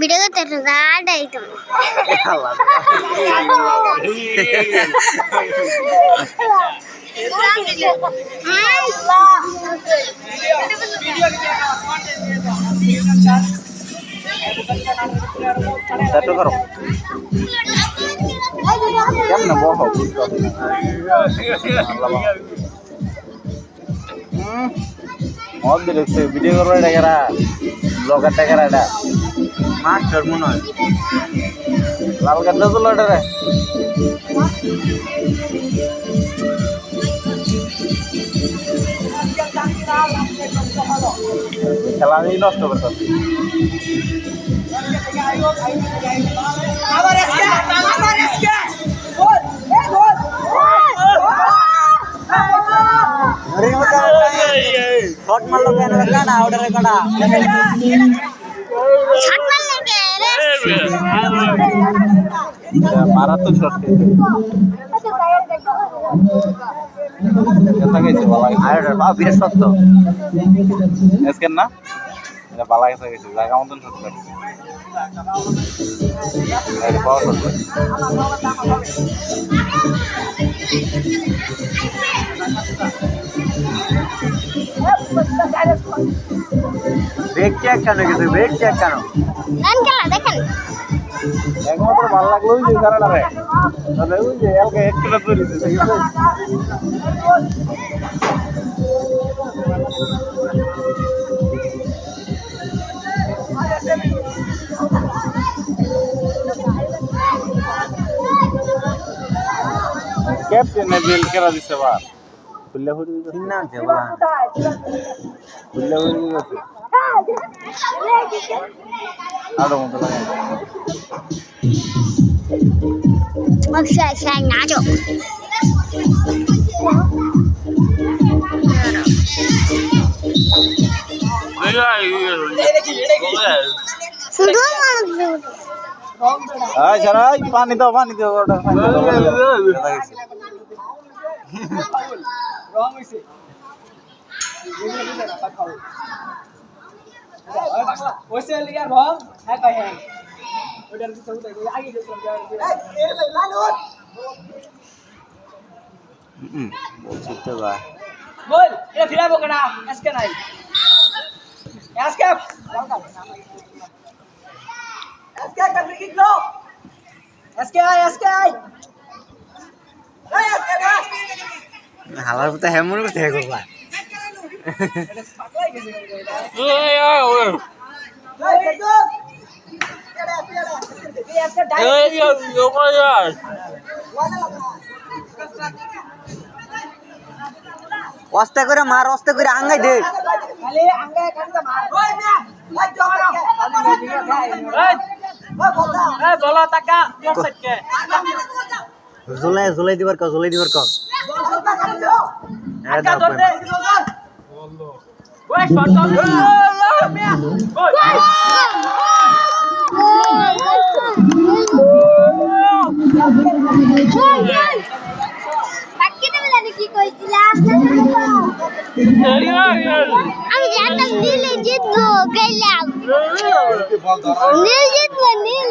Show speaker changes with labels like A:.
A: Video করতে রাডাই তো
B: Satu karo. Keমনে বহ মদ দেখছে ভিডিও করবো এটা কেরা ব্লগারটা কেরা এটা মাস্টার মনে হয় লাল গাড়িটা চলো এটা রে খেলা আমি নষ্ট করতাম শট মারলো কেন কাটা ওটারে কাটা
A: শট মারলে কে রে
B: মারাত্মক শট কেসা গেছে বালা আরে বাবা বিরাট শক্ত এসকেন না এটা বালা কেসা গেছে জায়গা মতন শট করে এটা পাওয়ার শট ব্রেক চেক কেন গেছে ব্রেক চেক কেন
A: গান খেলা দেখেন
B: একমাত্র ভালো লাগলো ওই যে কারণটা রে তাহলে ওই যে এলকে একটা তৈরি হয়েছে ঠিক আছে ক্যাপ্টেন বেল কেরা দিছে বার খুললে হয়ে গেছে না আছে বলা খুললে হয়ে গেছে আরো মতো লাগে
A: Saya ngaco. Sudah
B: ah jarai pani daw oda
C: wrong হইছে ওইসে লিয়া রং হ্যাঁ কই হ্যাঁ ওটার কিছু উঠে আগে গেছিলাম এই ভাই লালুন
B: বলছি তো ভাই
C: বল এটা ফিরাবো কেনা এসকে নাই এসকে এসকে কাটলি কি গো এসকে আই এই এসকে
B: হালার পুতা হেমন করতে হে করবা
C: এটা পাগলাই গেছে
B: ওই ওই অস্তে করে মার অস্তে করে আঙ্গাই দে
C: খালি আঙ্গায় কান্দা মার ওই মিয়া ওই জমানো এই বলা টাকা কোন সাইডকে
B: জুলাই দিবার ক
C: আকা ধরতে ওই শট মিয়া ওই
A: আমি জানতাম নীলে জিতবো গেলাম নীল জিতবো নীল